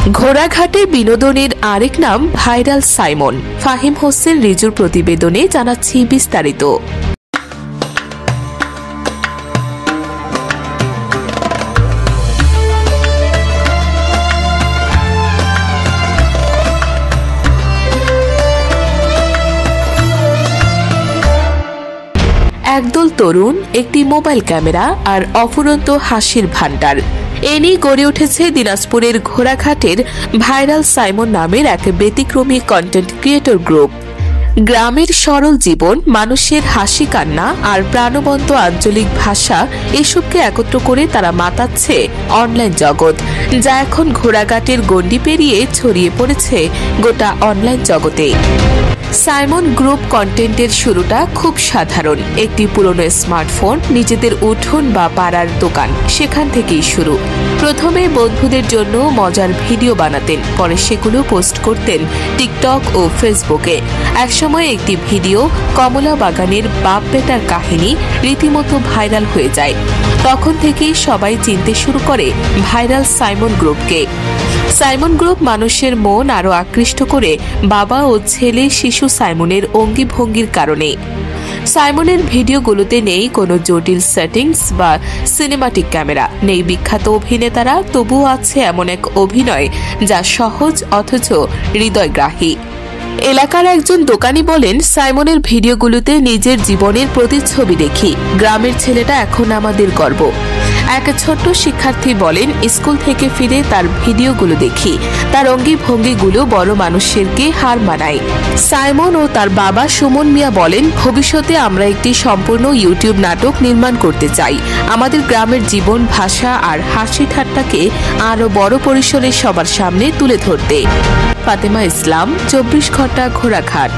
ঘোড়াঘাটে বিনোদনের আরেক নাম ভাইরাল সাইমন। ফাহিম হোসেন রিজুর প্রতিবেদনে জানাচ্ছি বিস্তারিত। একদল তরুণ, একটি মোবাইল ক্যামেরা আর অফুরন্ত হাসির ভান্ডার, এ নিয়ে গড়ে উঠেছে দিনাজপুরের ঘোড়াঘাটের ভাইরাল সাইমন নামের এক ব্যতিক্রমী কন্টেন্ট ক্রিয়েটর গ্রুপ। গ্রামের সরল জীবন, মানুষের হাসি কান্না আর প্রাণবন্ত আঞ্চলিক ভাষা এসবকে একত্র করে তারা মাতাচ্ছে অনলাইন জগৎ, যা এখন ঘোড়াঘাটের গণ্ডি পেরিয়ে ছড়িয়ে পড়েছে গোটা অনলাইন জগতে। সাইমন গ্রুপ কন্টেন্টের শুরুটা খুব সাধারণ। একটি পুরনো স্মার্টফোন, নিজেদের উঠোন বা পাড়ার দোকান, সেখান থেকেই শুরু। প্রথমে বন্ধুদের জন্য মজার ভিডিও বানাতেন, পরে সেগুলো পোস্ট করতেন টিকটক ও ফেসবুকে। একসময় একটি ভিডিও কমলা বাগানের বাপ বেটার কাহিনী রীতিমতো ভাইরাল হয়ে যায়। তখন থেকেই সবাই চিনতে শুরু করে ভাইরাল সাইমন গ্রুপকে। সাইমন গ্রুপ মানুষের মন আরও আকৃষ্ট করে বাবা ও ছেলে শিশু সাইমনের অঙ্গিভঙ্গির কারণে। সাইমনের ভিডিওগুলোতে নেই কোনো জটিল সেটিংস বা সিনেমাটিক ক্যামেরা, নেই বিখ্যাত অভিনেতারা, তবুও আছে এমন এক অভিনয় যা সহজ অথচ হৃদয়গ্রাহী। এলাকার একজন দোকানি বলেন, সাইমনের ভিডিওগুলোতে নিজের জীবনের প্রতিচ্ছবি দেখি। গ্রামের ছেলেটা এখন আমাদের গর্ব। এক ছোট্ট শিক্ষার্থী বলেন, স্কুল থেকে ফিরে তার ভিডিওগুলো দেখি, তার অঙ্গিভঙ্গিগুলো বড় মানুষেরকে হার মানায়। সাইমন ও তার বাবা সুমন মিয়া বলেন, ভবিষ্যতে আমরা একটি সম্পূর্ণ ইউটিউব নাটক নির্মাণ করতে চাই, আমাদের গ্রামের জীবন, ভাষা আর হাসি ঠাট্টাকে আরও বড় পরিসরে সবার সামনে তুলে ধরতে। ফাতেমা ইসলাম, 24 ঘন্টা, ঘোড়াঘাট।